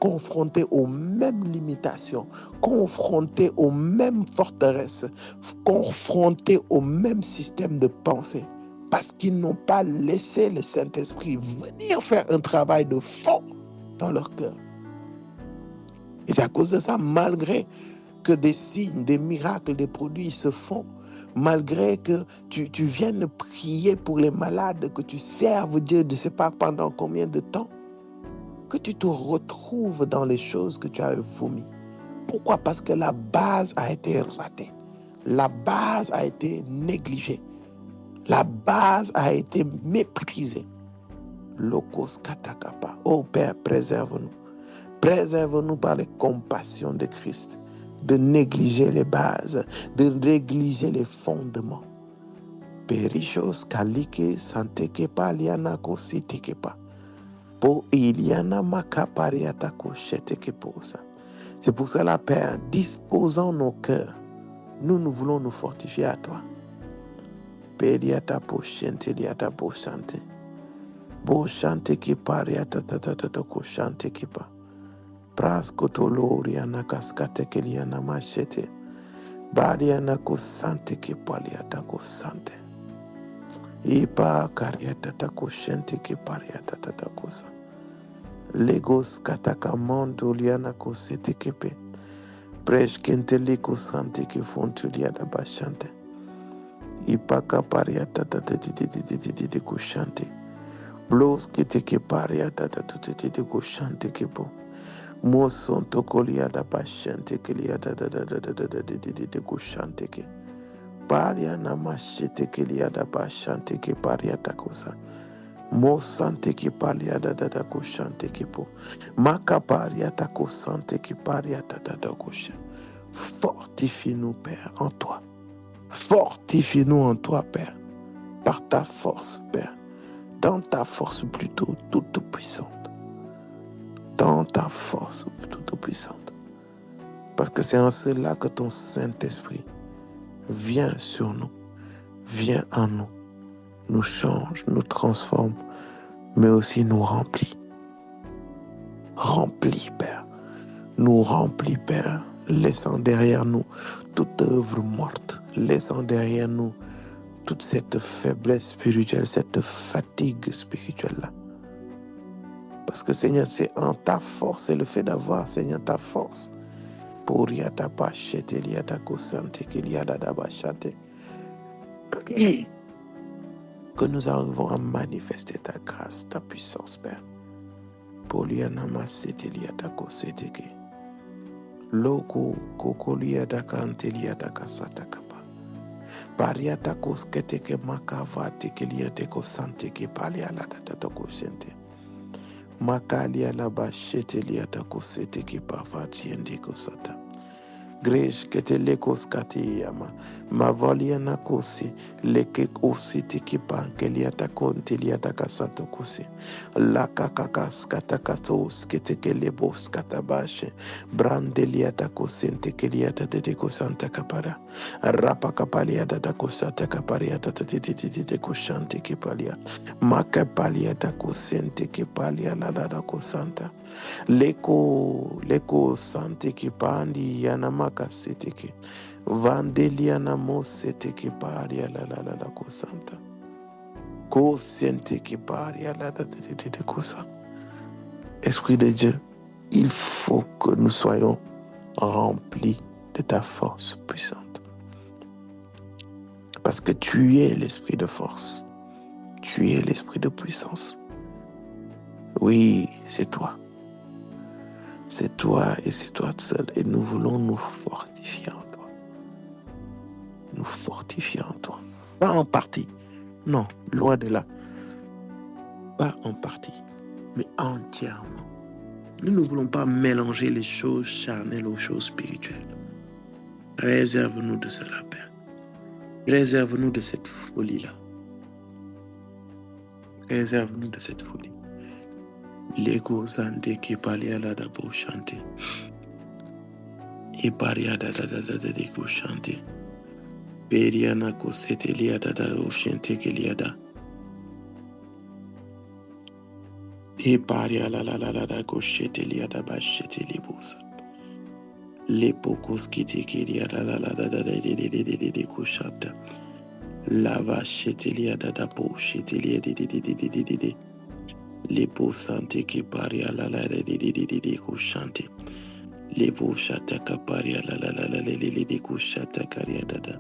confrontés aux mêmes limitations, confrontés aux mêmes forteresses, confrontés au même système de pensée. parce qu'ils n'ont pas laissé le Saint-Esprit venir faire un travail de fond dans leur cœur. Et c'est à cause de ça, malgré que des signes, des miracles, des produits se font, malgré que tu viennes prier pour les malades, que tu serves Dieu, je ne sais pas pendant combien de temps, que tu te retrouves dans les choses que tu as vomi. Pourquoi? Parce que la base a été ratée. La base a été négligée. La base a été méprisée. Lokos katakapa. Oh Père, préserve-nous. Préserve-nous par les compassions de Christ, de négliger les bases, de négliger les fondements. Perichos kalike santeke paliana kositeke pa. Po iliana makapariata kosheteke posa. C'est pour cela, Père, disposons nos cœurs. Nous voulons nous fortifier à toi. Periata po shente liata po shante. Bo shante ki pariata tatata ko shante ki pa. Praskotolori anakaskate keliana machete. Bariana kosante ki paliata kosante. Ipa kariata takoshente ki pariata tatakosa. Legos kataka mondo liana kosete kepe. Presh kenteli kosante ki fontuliada bashante. Ipa kapariata tatatiti koshante. Blos kete ke pariata tatatiti koshante kepo. Moson tokolia da bashante kelia da kushante ke paria na machete kelia da bashante ke paria takosa mosante ke paria da kushante ke po maka paria takosante ke paria da kusha. Fortifie-nous, Père, en toi. Fortifie-nous en toi, Père, par ta force, Père, dans ta force plutôt toute puissante. Dans ta force toute puissante. Parce que c'est en cela que ton Saint-Esprit vient sur nous, vient en nous, nous change, nous transforme, mais aussi nous remplit. Remplis, Père. Nous remplis, Père, laissant derrière nous toute œuvre morte, laissant derrière nous toute cette faiblesse spirituelle, cette fatigue spirituelle-là. Parce que Seigneur, c'est en ta force, c'est le fait d'avoir, Seigneur, ta force. Pour yata pachete liata kosante kiliada dabachate. Que nous arrivons à manifester ta grâce, ta puissance, Père. Pour liana masete liata kosete ke. Loko koko liada kante liada kasata kapa. Pariata koskete ke makavate ke liate kosante ke paliala data kosente. Makalia la bachete liata kosete ke pavati ende kosata. Grej kete lekos katiyama mavaliana kosi leke kosi tikipa keliata konti liata kasato kosi la kakakas katakatos kete kelebos katabashe brandeliata kosente keliata de kosanta kapara rapa kapaliata da kosata kapariata de koshante kipalia makapaliata kosente kipalia la da kosanta leko sante kipandi yanamaka seteke vandelia namo seteke paria la kosanta ko sente kiparia la de kosa. Esprit de Dieu, il faut que nous soyons remplis de ta force puissante, parce que tu es l'esprit de force, tu es l'esprit de puissance. Oui, c'est toi. C'est toi et c'est toi seul. Et nous voulons nous fortifier en toi. Nous fortifier en toi. Pas en partie. Non, loin de là. Pas en partie, mais entièrement. Nous ne voulons pas mélanger les choses charnelles aux choses spirituelles. Réserve-nous de cela, Père. Réserve-nous de cette folie-là. Réserve-nous de cette folie. L'ego zande qui palia la da beau chanter. Et paria da de chanter. Periana kosete liada da oshente keliada. E paria la da koshete liada bashete libosa. Le pokos kite keliada la de koshata. Lava shetelia dadapo shetelia de. Lepo sante ki paria la de kushante. Lepo shata kaparia la de kushata karia dada.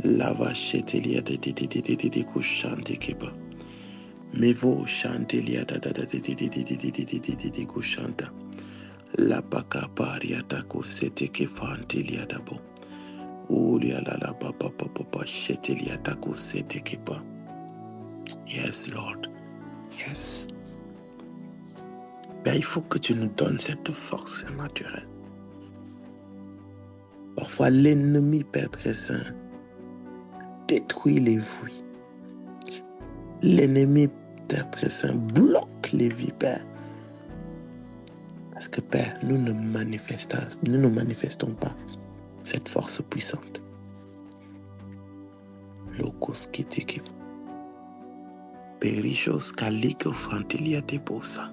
Lava shetelia de kushante kipa. Mevo shantelia de kushanta. La baka paria tako sete ke fantelia dabo. Ulia la papa shetelia tako sete kipa. Yes, Lord. Yes. Ben, il faut que tu nous donnes cette force naturelle. Parfois, l'ennemi, Père très saint, détruit les vies. L'ennemi, Père très saint, bloque les vies, Père. Parce que, Père, nous ne manifestons pas cette force puissante. Locos kitiki. Perichos kaliko fantelia deposa.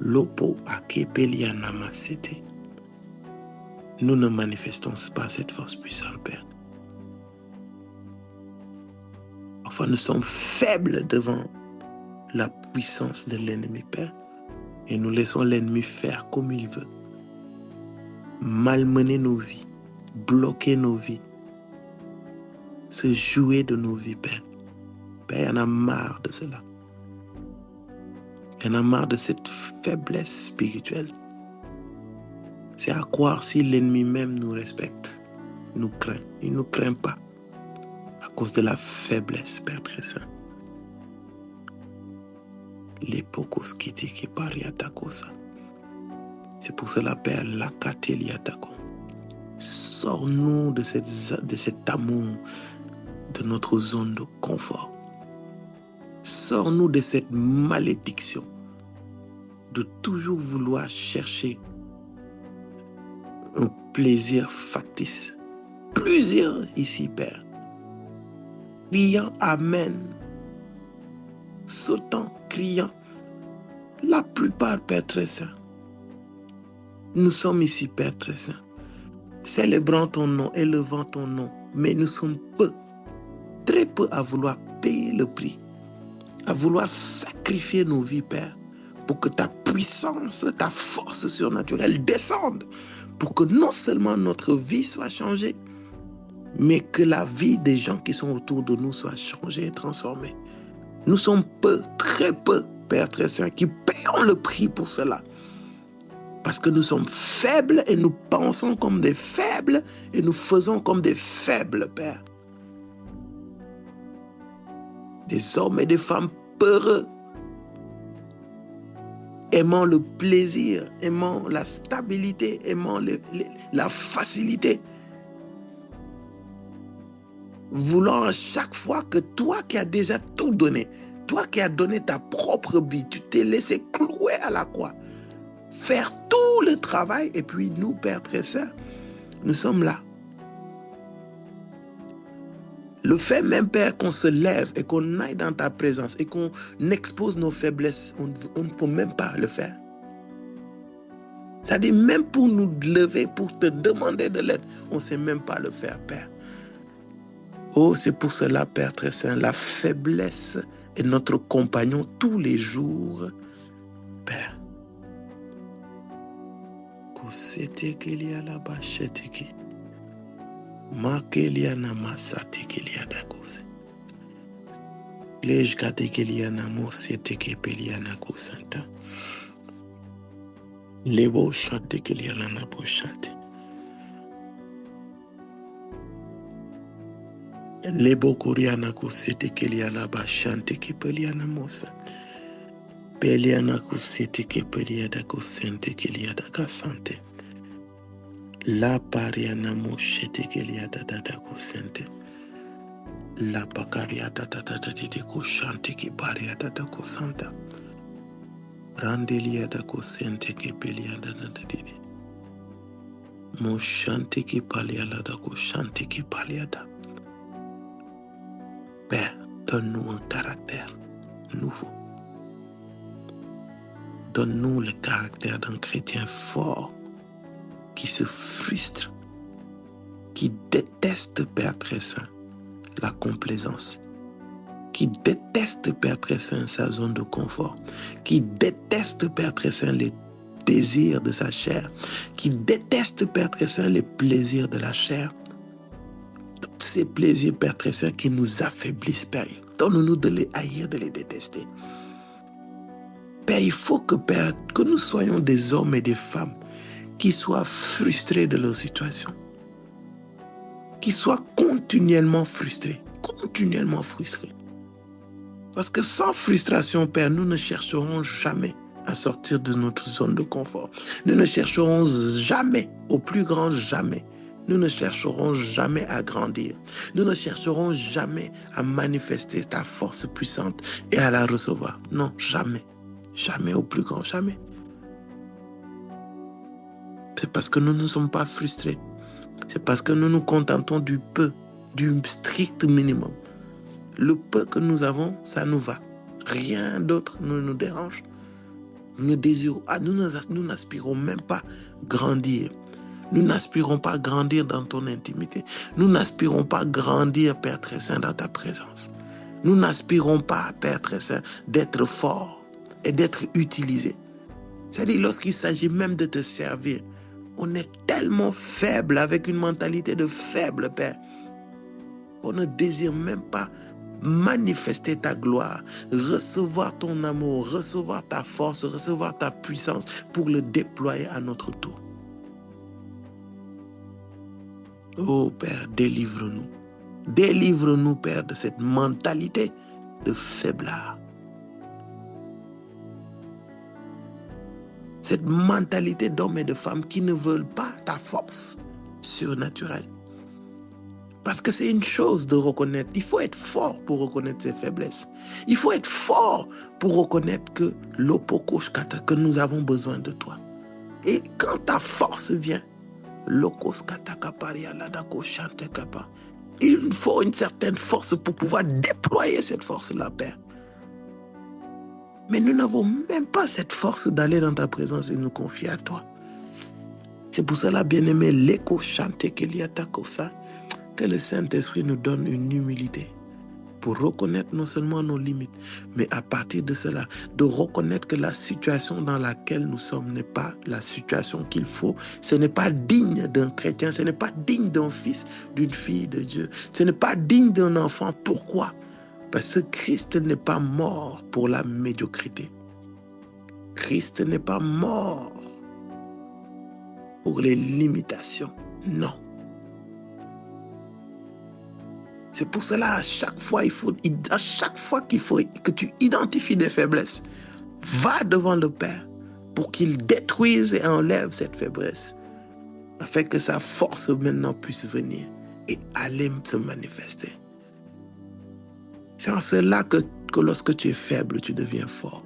Lopo akepelia namasete. Nous ne manifestons pas cette force puissante, Père. Parfois, nous sommes faibles devant la puissance de l'ennemi, Père. Et nous laissons l'ennemi faire comme il veut. Malmener nos vies, bloquer nos vies, se jouer de nos vies, Père. Père, il y en a marre de cela. Il y en a marre de cette faiblesse spirituelle. C'est à croire si l'ennemi même nous respecte, nous craint. Il ne nous craint pas à cause de la faiblesse, Père très saint. Les pocos qui paria takosa. C'est pour cela, Père, la catelia tako. Sors-nous de cet amour, de notre zone de confort. Sors-nous de cette malédiction de toujours vouloir chercher un plaisir factice. Plusieurs ici, Père, criant Amen, sautant, criant. La plupart, Père très saint, nous sommes ici, Père très saint, célébrant ton nom, élevant ton nom, mais nous sommes peu, très peu à vouloir payer le prix, à vouloir sacrifier nos vies, Père, pour que ta puissance, ta force surnaturelle descende, pour que non seulement notre vie soit changée, mais que la vie des gens qui sont autour de nous soit changée et transformée. Nous sommes peu, très peu, Père très saint, qui payons le prix pour cela. Parce que nous sommes faibles et nous pensons comme des faibles et nous faisons comme des faibles, Père. Des hommes et des femmes peureux, aimant le plaisir, aimant la stabilité, aimant la facilité. Voulant à chaque fois que toi qui as déjà tout donné, toi qui as donné ta propre vie, tu t'es laissé clouer à la croix, faire tout le travail, et puis nous, Père très saint, nous sommes là. Le fait même, Père, qu'on se lève et qu'on aille dans ta présence et qu'on expose nos faiblesses, on ne peut même pas le faire. C'est-à-dire, même pour nous lever, pour te demander de l'aide, on ne sait même pas le faire, Père. Oh, c'est pour cela, Père très saint, la faiblesse est notre compagnon tous les jours, Père. Kosete kelia la bachete ki. Ma kelia na masate kelia da kose. Lej kate kelia na mosete ke pelia na kosanta. Lebo chante kelia na pochante. Lebo koriana kosete kelia la bachante ke pelia na mosa. Pelia na kosete ke pelia da kosente kelia da kasante. La pariana moshete kelia da kosente. La pakaria da de koshante ke paria da kosanta. Randelia da kosente ke pelia da de. Moshante ke palia la da koshante ke palia da. Père, donne-nous un caractère nouveau. Donne-nous le caractère d'un chrétien fort qui se frustre, qui déteste, Père très saint, la complaisance, qui déteste, Père très saint, sa zone de confort, qui déteste, Père très saint, les désirs de sa chair, qui déteste, Père très saint, les plaisirs de la chair. Tous ces plaisirs, Père très saint, qui nous affaiblissent, Père. Donne-nous de les haïr, de les détester. Père, il faut que, Père, que nous soyons des hommes et des femmes qui soient frustrés de leur situation, qui soient continuellement frustrés. Parce que sans frustration, Père, nous ne chercherons jamais à sortir de notre zone de confort. Nous ne chercherons jamais, au plus grand jamais, nous ne chercherons jamais à grandir. Nous ne chercherons jamais à manifester ta force puissante et à la recevoir. Non, jamais. Jamais, au plus grand jamais. C'est parce que nous ne sommes pas frustrés. C'est parce que nous nous contentons du peu, du strict minimum. Le peu que nous avons, ça nous va. Rien d'autre ne nous dérange. Nous n'aspirons même pas grandir. Nous n'aspirons pas grandir dans ton intimité. Nous n'aspirons pas grandir, Père très saint, dans ta présence. Nous n'aspirons pas, Père très saint, d'être fort et d'être utilisé. C'est-à-dire, lorsqu'il s'agit même de te servir, on est tellement faible, avec une mentalité de faible, Père, qu'on ne désire même pas manifester ta gloire, recevoir ton amour, recevoir ta force, recevoir ta puissance pour le déployer à notre tour. Oh Père, délivre-nous. Délivre-nous, Père, de cette mentalité de faiblard. Cette mentalité d'hommes et de femmes qui ne veulent pas ta force surnaturelle. Parce que c'est une chose de reconnaître. Il faut être fort pour reconnaître ses faiblesses. Il faut être fort pour reconnaître que l'opokoshkata, que nous avons besoin de toi. Et quand ta force vient, il faut une certaine force pour pouvoir déployer cette force-là, Père. Mais nous n'avons même pas cette force d'aller dans ta présence et nous confier à toi. C'est pour cela, bien-aimé, l'écho chanté qu'il y a ça, que le Saint-Esprit nous donne une humilité pour reconnaître non seulement nos limites, mais à partir de cela, de reconnaître que la situation dans laquelle nous sommes n'est pas la situation qu'il faut. Ce n'est pas digne d'un chrétien, ce n'est pas digne d'un fils, d'une fille de Dieu. Ce n'est pas digne d'un enfant. Pourquoi? Parce que Christ n'est pas mort pour la médiocrité. Christ n'est pas mort pour les limitations. Non. C'est pour cela, à chaque fois qu'il faut que tu identifies des faiblesses, va devant le Père pour qu'il détruise et enlève cette faiblesse, afin que sa force maintenant puisse venir et aller se manifester. C'est en cela que lorsque tu es faible, tu deviens fort.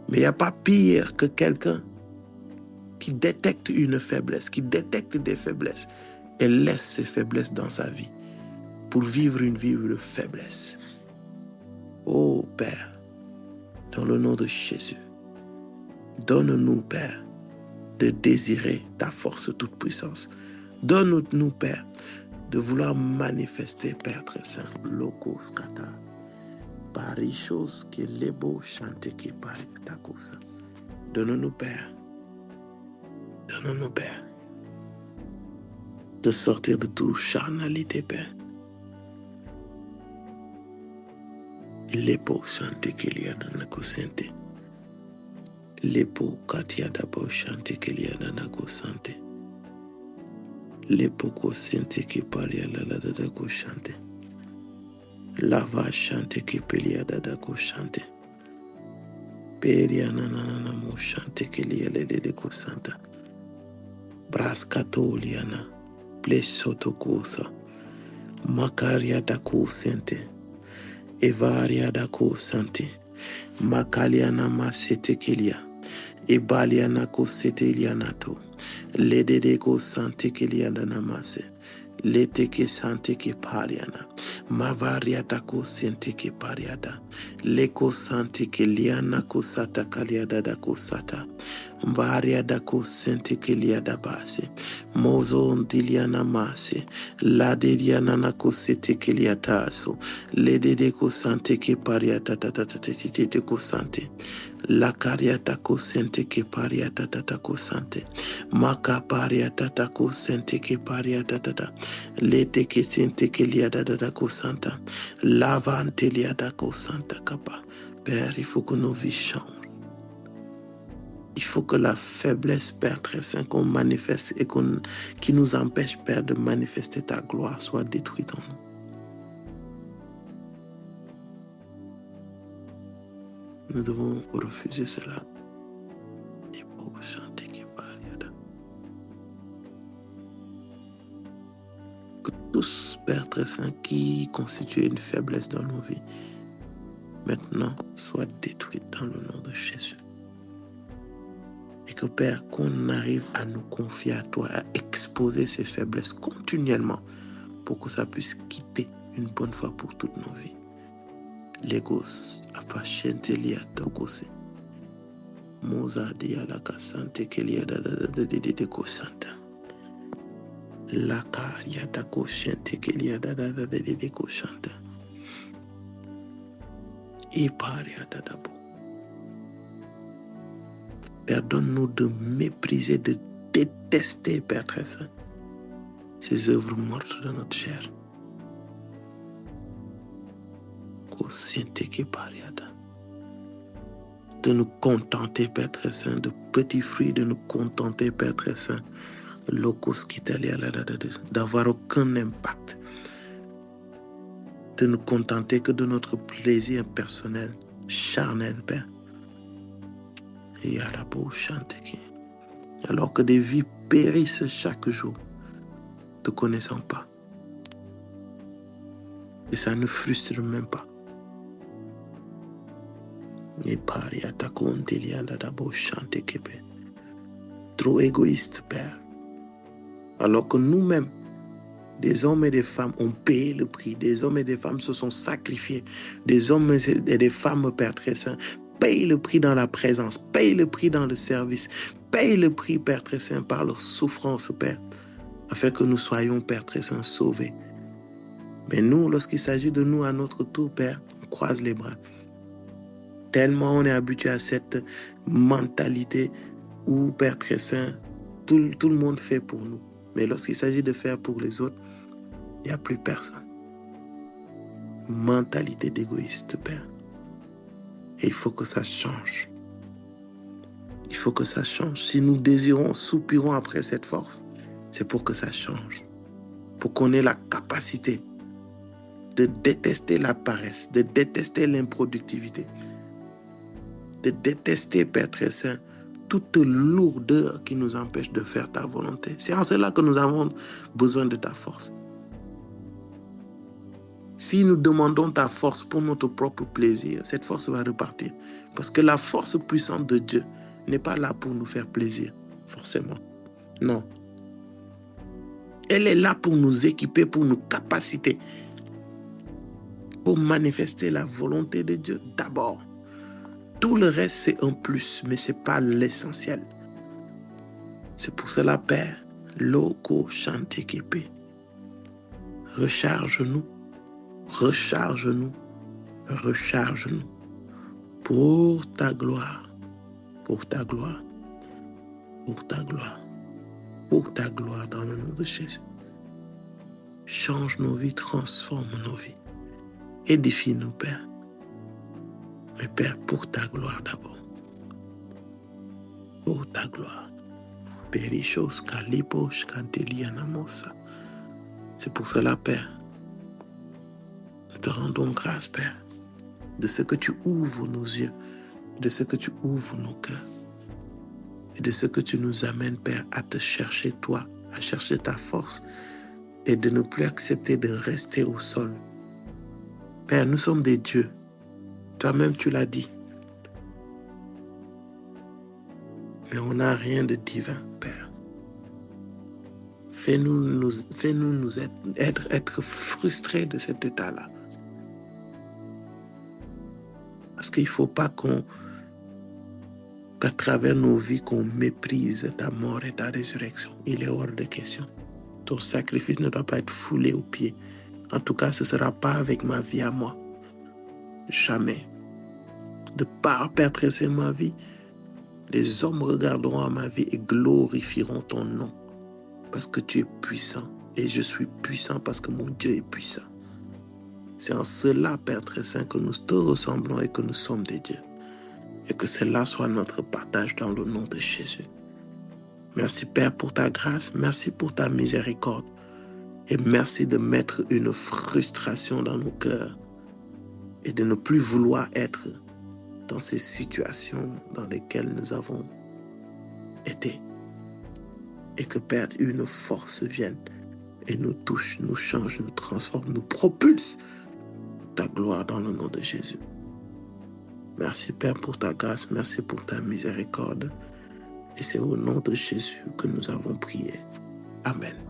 Mais il n'y a pas pire que quelqu'un qui détecte une faiblesse, qui détecte des faiblesses et laisse ces faiblesses dans sa vie pour vivre une vie de faiblesse. Oh Père, dans le nom de Jésus, donne-nous, Père, de désirer ta force toute puissance. Donne-nous, Père, de vouloir manifester, Père très saint, Lokos Kata, Parichos qui lebo chante qui pari takosa. Donne-nous, Père, de sortir de toute charnalité, Père. Lepo chante qu'il y a dans la cosente. Lepo katia d'abord chante qu'il y a dans la cosente. Lepo cosente qui parle à la da chante. Lava chante qui pelia da chante. Peria nanana mo chante qu'il y a les de cosanta. Brascatoliana, Plesotocosa, Macaria da cosente. Evaria da cosante. Macaliana masete kelia. Ebaliana cosete ilianato. Lede de cosante keliana namase. Lete ke sante ke pariana. Mavaria da cosente ke pariada. Leko sante ke liana cosata kaliada da cosata. Mbaria dako sente kelia dabase. Mozo ndiliana mase. La dediana nako sete kelia taso. Le dedeko sante ke paria tatatatete ko sante. La caria tako sente ke paria tatako sante. Maka paria tatako sente ke paria tatata. Le teke sente kelia dadako santa. Lavante lia dako santa kapa. Père, il faut que nos vies changent. Il faut que la faiblesse, Père très saint, qu'on manifeste et qui nous empêche, Père, de manifester ta gloire soit détruite en nous. Nous devons refuser cela. Et pour chanter qui parle. Que tous, Père très saint, qui constituent une faiblesse dans nos vies, maintenant, soient détruits dans le nom de Jésus. Et que, Père, qu'on arrive à nous confier à toi, à exposer ces faiblesses continuellement pour que ça puisse quitter une bonne fois pour toutes nos vies. Legos, apachente lia tokose. Moza dia la kasante kelia de kosanta. La caria da koshente kelia de koshanta. Et paria da dabo. Pardonne-nous de mépriser, de détester, Père très saint, ces œuvres mortes de notre chair. De nous contenter, Père très saint, de petits fruits, de nous contenter, Père très saint, d'avoir aucun impact, de nous contenter que de notre plaisir personnel, charnel, Père. Alors que des vies périssent chaque jour, te connaissant pas. Et ça ne frustre même pas. Trop égoïste, Père. Alors que nous-mêmes, des hommes et des femmes ont payé le prix. Des hommes et des femmes se sont sacrifiés. Des hommes et des femmes, Père très saint, payent le prix dans la présence, payent le prix dans le service, payent le prix, Père très saint, par leur souffrance, Père, afin que nous soyons, Père très saint, sauvés. Mais nous, lorsqu'il s'agit de nous à notre tour, Père, on croise les bras. Tellement on est habitué à cette mentalité où, Père très saint, tout le monde fait pour nous. Mais lorsqu'il s'agit de faire pour les autres, il n'y a plus personne. Mentalité d'égoïste, Père. Et il faut que ça change. Il faut que ça change. Si nous désirons, soupirons après cette force, c'est pour que ça change. Pour qu'on ait la capacité de détester la paresse, de détester l'improductivité, de détester, Père très saint, toute lourdeur qui nous empêche de faire ta volonté. C'est en cela que nous avons besoin de ta force. Si nous demandons ta force pour notre propre plaisir, cette force va repartir. Parce que la force puissante de Dieu n'est pas là pour nous faire plaisir, forcément. Non. Elle est là pour nous équiper, pour nous capaciter, pour manifester la volonté de Dieu d'abord. Tout le reste, c'est un plus, mais ce n'est pas l'essentiel. C'est pour cela, Père, Loko Chantekepe, recharge-nous, recharge-nous, recharge-nous pour ta gloire, pour ta gloire, pour ta gloire, pour ta gloire dans le nom de Jésus. Change nos vies, transforme nos vies, édifie-nous, Père. Mais Père, pour ta gloire d'abord. Pour ta gloire. Perichos kalipos kantelianamosa. C'est pour cela, Père, nous te rendons grâce, Père, de ce que tu ouvres nos yeux, de ce que tu ouvres nos cœurs, et de ce que tu nous amènes, Père, à te chercher, toi, à chercher ta force, et de ne plus accepter de rester au sol. Père, nous sommes des dieux. Toi-même, tu l'as dit. Mais on n'a rien de divin, Père. Fais-nous être frustrés de cet état-là. Parce qu'il ne faut pas qu'à qu'à travers nos vies, qu'on méprise ta mort et ta résurrection. Il est hors de question. Ton sacrifice ne doit pas être foulé aux pieds. En tout cas, ce ne sera pas avec ma vie à moi. Jamais. De par, Père très saint, ma vie, les hommes regarderont à ma vie et glorifieront ton nom. Parce que tu es puissant. Et je suis puissant parce que mon Dieu est puissant. C'est en cela, Père très saint, que nous te ressemblons et que nous sommes des dieux. Et que cela soit notre partage dans le nom de Jésus. Merci, Père, pour ta grâce. Merci pour ta miséricorde. Et merci de mettre une frustration dans nos cœurs et de ne plus vouloir être dans ces situations dans lesquelles nous avons été. Et que, Père, une force vienne et nous touche, nous change, nous transforme, nous propulse ta gloire dans le nom de Jésus. Merci, Père, pour ta grâce. Merci pour ta miséricorde. Et c'est au nom de Jésus que nous avons prié. Amen.